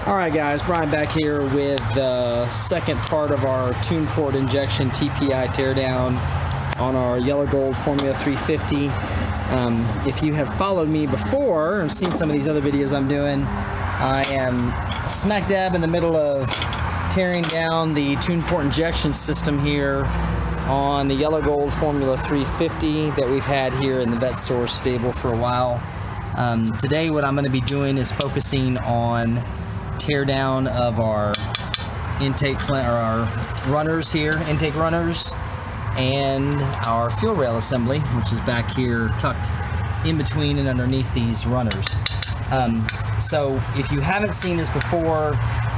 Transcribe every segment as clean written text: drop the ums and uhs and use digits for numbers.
Alright guys, Brian back here with the second part of our tune port injection TPI teardown on our yellow gold Formula 350. If you have followed me before or seen some of these other videos I'm doing, I am smack dab in the middle of tearing down the tune port injection system here on the yellow gold Formula 350 that we've had here in the VetteSource stable for a while. Today what I'm going to be doing is focusing on teardown of our intake or our runners here, intake runners, and our fuel rail assembly, which is back here tucked in between and underneath these runners. So if you haven't seen this before,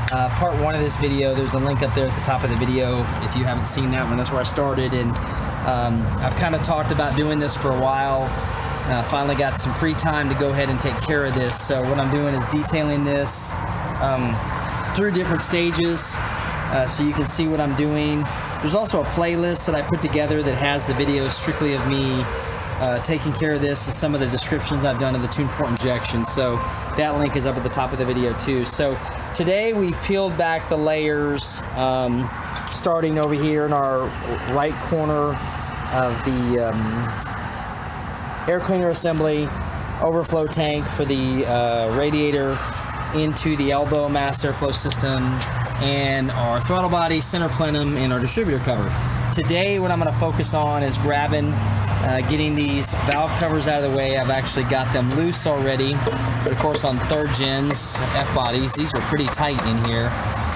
part one of this video, there's a link up there at the top of the video. If you haven't seen that one, that's where I started, and I've kind of talked about doing this for a while. Finally got some free time to go ahead and take care of this. So what I'm doing is detailing this through different stages so you can see what I'm doing. There's also a playlist that I put together that has the videos strictly of me taking care of this and some of the descriptions I've done of the tune port injection. So that link is up at the top of the video too. So today we've peeled back the layers, starting over here in our right corner of the air cleaner assembly, overflow tank for the radiator into the elbow mass airflow system, and our throttle body, center plenum, and our distributor cover. Today what I'm going to focus on is getting these valve covers out of the way. I've actually got them loose already, but of course on third gens F-bodies, these are pretty tight in here.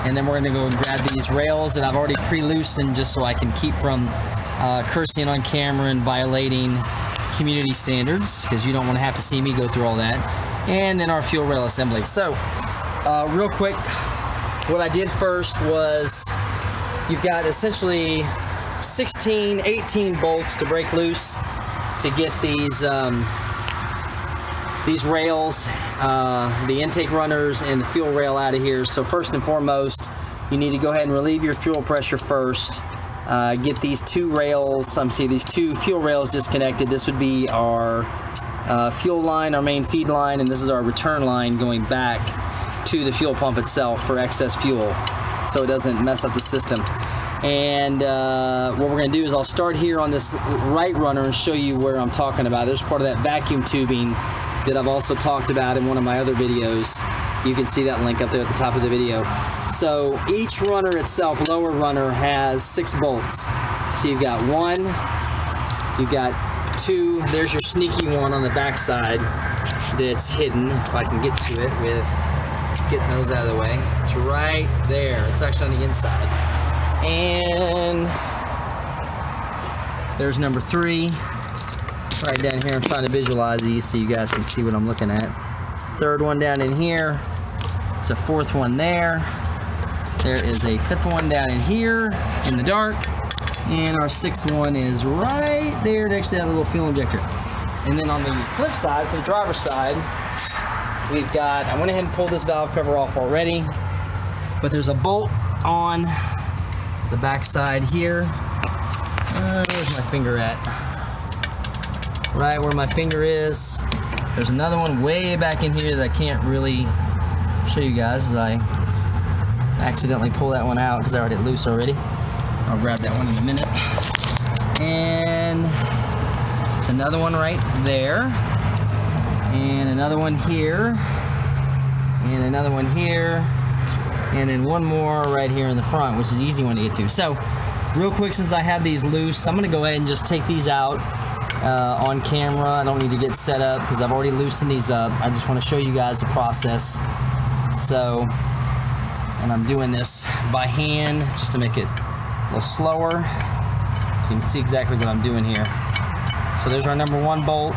And then we're going to go and grab these rails that I've already pre-loosened just so I can keep from cursing on camera and violating community standards, because you don't want to have to see me go through all that. And then our fuel rail assembly. So real quick, what I did first was, you've got essentially 16, 18 bolts to break loose to get these rails, the intake runners and the fuel rail out of here. So first and foremost, you need to go ahead and relieve your fuel pressure first. Get these two rails, these two fuel rails disconnected. This would be our fuel line, our main feed line, and this is our return line going back to the fuel pump itself for excess fuel, so it doesn't mess up the system. And what we're going to do is I'll start here on this right runner and show you where I'm talking about. There's part of that vacuum tubing that I've also talked about in one of my other videos. You can see that link up there at the top of the video. So each runner itself, lower runner, has 6 bolts. So you've got 1, you've got 2, there's your sneaky one on the back side that's hidden, if I can get to it with getting those out of the way. It's right there, it's actually on the inside. And there's number 3, right down here. I'm trying to visualize these so you guys can see what I'm looking at. Third one down in here. There's a 4th one there. There is a 5th one down in here in the dark. And our 6th one is right there next to that little fuel injector. And then on the flip side, for the driver's side, we've got, I went ahead and pulled this valve cover off already, but there's a bolt on the back side here. Where's my finger at? Right where my finger is. There's another one way back in here that I can't really show you guys, as I accidentally pull that one out because I already had it loose already. I'll grab that one in a minute. And there's another one right there. And another one here. And another one here. And then one more right here in the front, which is an easy one to get to. So real quick, since I have these loose, I'm going to go ahead and just take these out on camera. I don't need to get set up because I've already loosened these up. I just want to show you guys the process. So, and I'm doing this by hand just to make it a little slower so you can see exactly what I'm doing here. So there's our number 1 bolt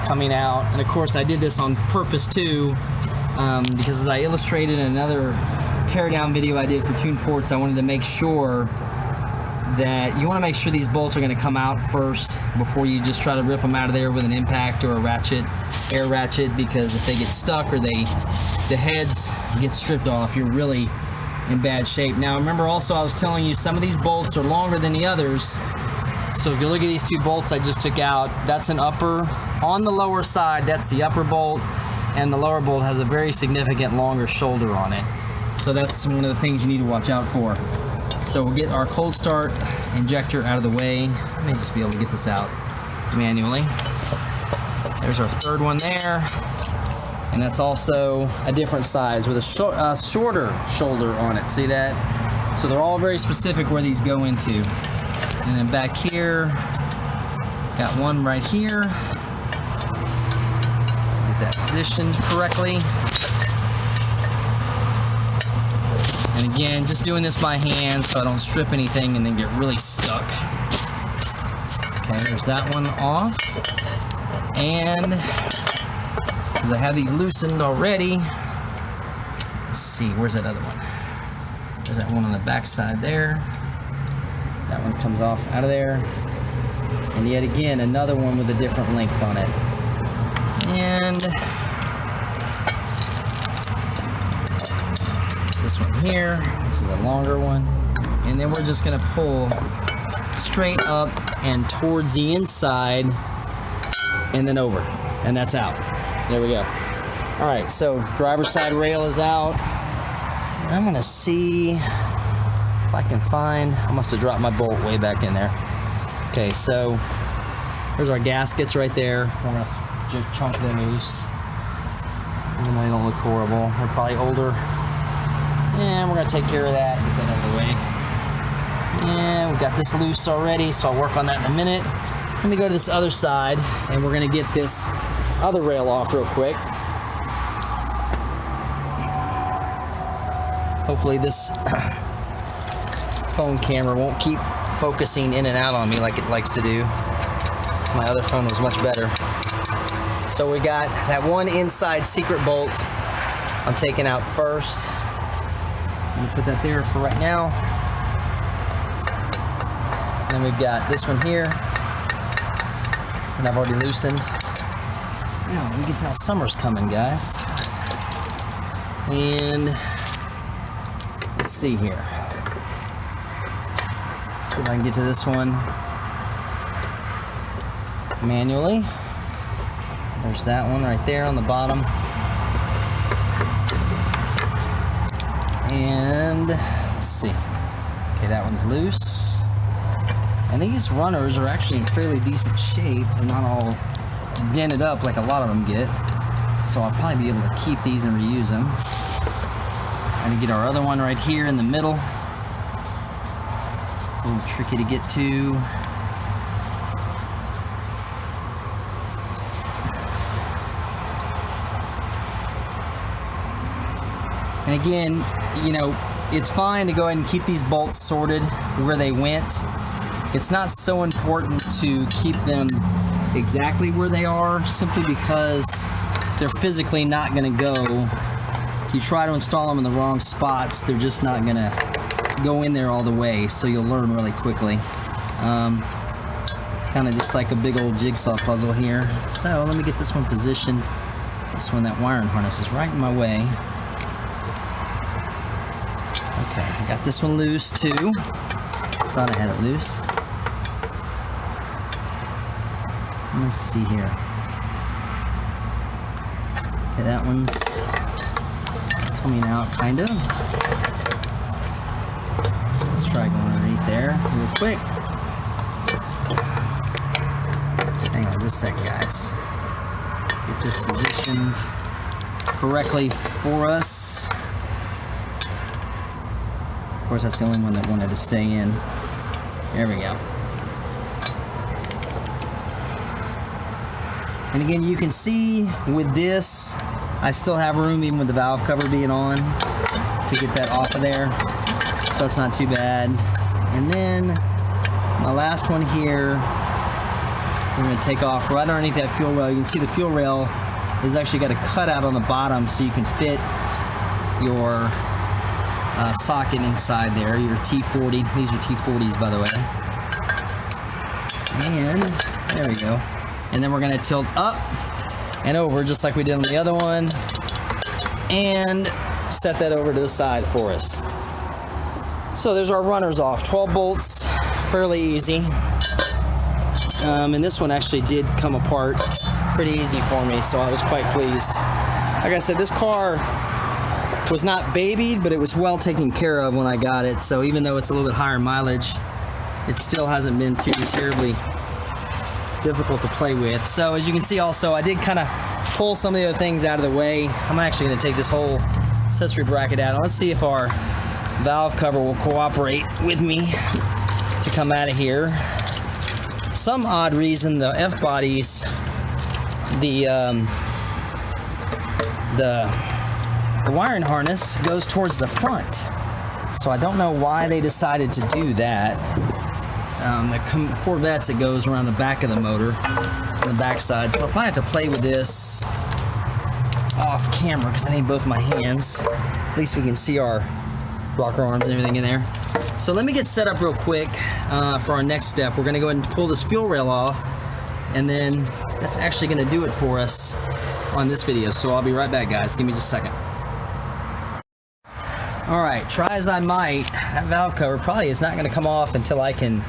coming out. And of course I did this on purpose too, because as I illustrated in another teardown video I did for tune ports, I wanted to make sure that you want to make sure these bolts are going to come out first before you just try to rip them out of there with an impact or a ratchet, air ratchet, because if they get stuck or the heads get stripped off, you're really in bad shape. Now remember also I was telling you some of these bolts are longer than the others. So if you look at these 2 bolts I just took out, that's an upper. On the lower side, that's the upper bolt. and the lower bolt has a very significant longer shoulder on it. So that's one of the things you need to watch out for. So we'll get our cold start injector out of the way. I may just be able to get this out manually. There's our third one there. And that's also a different size with a shorter shoulder on it. See that? So they're all very specific where these go into. And then back here, got one right here. Get that positioned correctly. And again, just doing this by hand so I don't strip anything and then get really stuck. Okay, there's that one off. And because I have these loosened already, let's see, where's that other one? There's that one on the back side there. That one comes off out of there. And yet again, another one with a different length on it. And this one here, this is a longer one. And then we're just gonna pull straight up and towards the inside and then over. And that's out. There we go. All right, so driver's side rail is out. I'm gonna see if I can find, I must have dropped my bolt way back in there. Okay, so there's our gaskets right there. We're gonna just chunk them loose. Even though they don't look horrible. They're probably older. And we're gonna take care of that, get that out of the way. And we got this loose already, so I'll work on that in a minute. Let me go to this other side, and we're gonna get this other rail off real quick. Hopefully this phone camera won't keep focusing in and out on me like it likes to do. My other phone was much better. So we got that one inside secret bolt I'm taking out first. I'm gonna put that there for right now. Then we've got this one here that I've already loosened. Yeah, we can tell summer's coming, guys. And let's see here. See if I can get to this one manually. There's that one right there on the bottom. And let's see. Okay, that one's loose. And these runners are actually in fairly decent shape. They're not all dented up like a lot of them get. So I'll probably be able to keep these and reuse them. And get our other one right here in the middle. It's a little tricky to get to. And again, you know, it's fine to go ahead and keep these bolts sorted where they went. It's not so important to keep them exactly where they are, simply because they're physically not going to go. If you try to install them in the wrong spots, they're just not going to go in there all the way, so you'll learn really quickly. Kind of just like a big old jigsaw puzzle here. So let me get this one positioned. This one, that wiring harness is right in my way. Okay, I got this one loose too. Thought I had it loose. Let's see here. Okay, that one's coming out kind of. Let's try going underneath there real quick. Hang on just a second, guys. Get this positioned correctly for us. Of course, that's the only one that wanted to stay in. There we go. And again, you can see with this, I still have room even with the valve cover being on to get that off of there. So it's not too bad. And then my last one here, we're going to take off right underneath that fuel rail. You can see the fuel rail has actually got a cutout on the bottom so you can fit your socket inside there, your T40. These are T40s, by the way. And there we go. And then we're going to tilt up and over just like we did on the other one and set that over to the side for us. So there's our runners off. 12 bolts, fairly easy. And this one actually did come apart pretty easy for me, so I was quite pleased. Like I said, this car was not babied, but it was well taken care of when I got it. So even though it's a little bit higher mileage, it still hasn't been too terribly difficult to play with. So as you can see also, I did kind of pull some of the other things out of the way. I'm actually going to take this whole accessory bracket out. Let's see if our valve cover will cooperate with me to come out of here. Some odd reason the F-bodies, the wiring harness goes towards the front. So I don't know why they decided to do that. The Corvettes, it goes around the back of the motor on the back side. So I'll probably have to play with this off camera because I need both my hands. At least we can see our rocker arms and everything in there. So let me get set up real quick for our next step. We're going to go ahead and pull this fuel rail off, and then that's actually going to do it for us on this video. So I'll be right back, guys. Give me just a second. Alright, try as I might, that valve cover probably is not going to come off until I can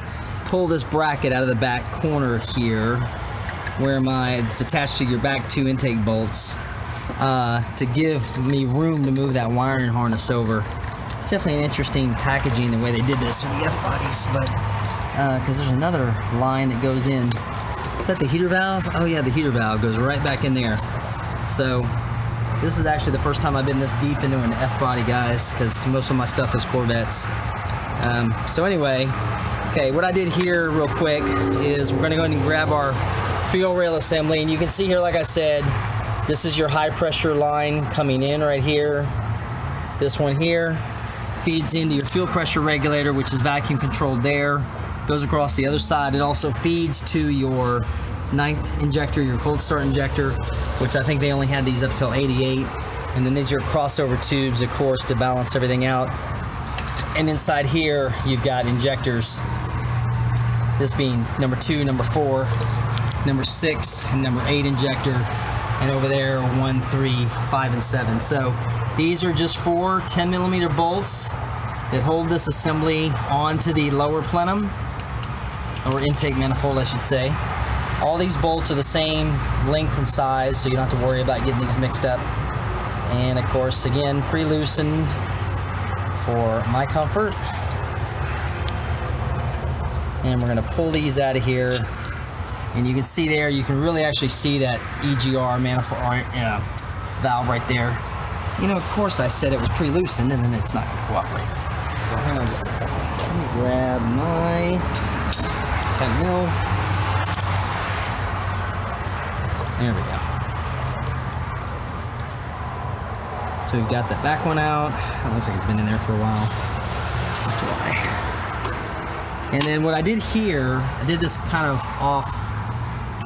pull this bracket out of the back corner here, where it's attached to your back two intake bolts, to give me room to move that wiring harness over. It's definitely an interesting packaging the way they did this with the F-bodies, but because there's another line that goes in. Is that the heater valve? Oh yeah, the heater valve goes right back in there. So this is actually the first time I've been this deep into an F-body, guys, because most of my stuff is Corvettes. So anyway, okay, what I did here real quick is we're going to go ahead and grab our fuel rail assembly, and you can see here, like I said, this is your high pressure line coming in right here. This one here feeds into your fuel pressure regulator, which is vacuum controlled there, goes across the other side. It also feeds to your 9th injector, your cold start injector, which I think they only had these up till 88. And then these are crossover tubes, of course, to balance everything out. And inside here, you've got injectors. This being number 2, number 4, number 6, and number 8 injector. And over there, 1, 3, 5, and 7. So these are just 4 10mm bolts that hold this assembly onto the lower plenum, or intake manifold, I should say. All these bolts are the same length and size, so you don't have to worry about getting these mixed up. And of course, again, pre-loosened for my comfort. And we're going to pull these out of here. And you can see there, you can really actually see that EGR manifold valve right there. You know, of course I said it was pre-loosened, and then it's not going to cooperate. So hang on just a second. Let me grab my 10 mil. There we go. So we've got the back one out. It looks like it's been in there for a while. That's why. And then what I did here, I did this kind of off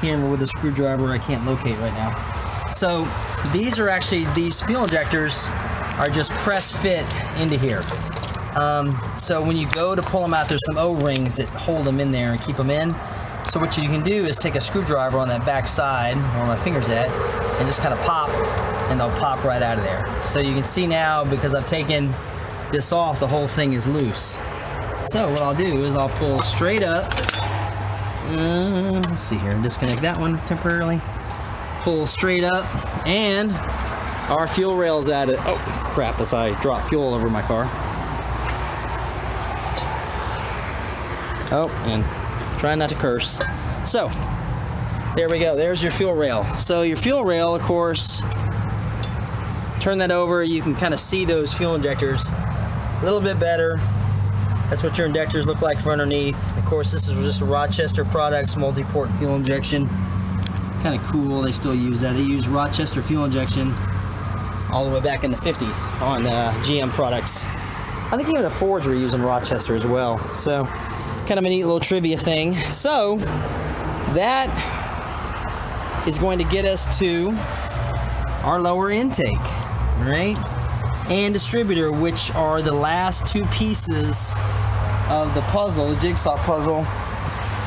camera with a screwdriver I can't locate right now. So these are actually, these fuel injectors are just press fit into here. So when you go to pull them out, there's some O-rings that hold them in there and keep them in. So what you can do is take a screwdriver on that back side, where my finger's at, and just kind of pop, and they'll pop right out of there. So you can see now, because I've taken this off, the whole thing is loose. So what I'll do is I'll pull straight up. Let's see here, disconnect that one temporarily. Pull straight up, and our fuel rail's at it. Oh crap, as I drop fuel all over my car. Oh, and trying not to curse. So, there we go. There's your fuel rail. So your fuel rail, of course, turn that over. You can kind of see those fuel injectors a little bit better. That's what your injectors look like from underneath. Of course, this is just a Rochester Products multi-port fuel injection. Kind of cool. They still use that. They use Rochester fuel injection all the way back in the 50s on GM products. I think even the Fords were using Rochester as well. So, kind of a neat little trivia thing. So that is going to get us to our lower intake, right? And distributor, which are the last two pieces of the puzzle, the jigsaw puzzle,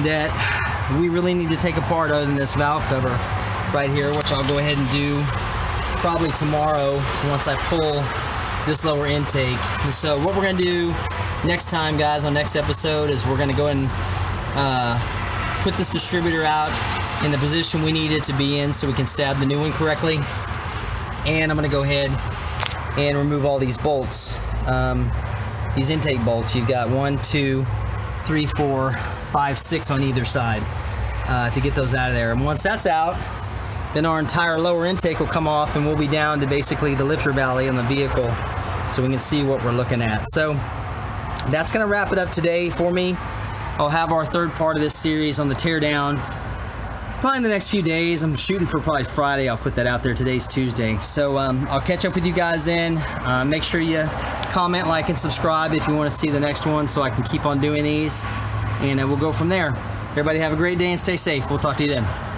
that we really need to take apart other than this valve cover right here, which I'll go ahead and do probably tomorrow once I pull this lower intake. And so what we're going to do next time, guys, on next episode, is we're going to go ahead and put this distributor out in the position we need it to be in so we can stab the new one correctly. And I'm going to go ahead and remove all these bolts, these intake bolts. You've got 1, 2, 3, 4, 5, 6 on either side to get those out of there. And once that's out, then our entire lower intake will come off and we'll be down to basically the lifter valley on the vehicle so we can see what we're looking at. So that's going to wrap it up today for me. I'll have our third part of this series on the teardown probably in the next few days. I'm shooting for probably Friday. I'll put that out there. Today's Tuesday. So I'll catch up with you guys then. Make sure you comment, like, and subscribe if you want to see the next one so I can keep on doing these. And we'll go from there. Everybody have a great day and stay safe. We'll talk to you then.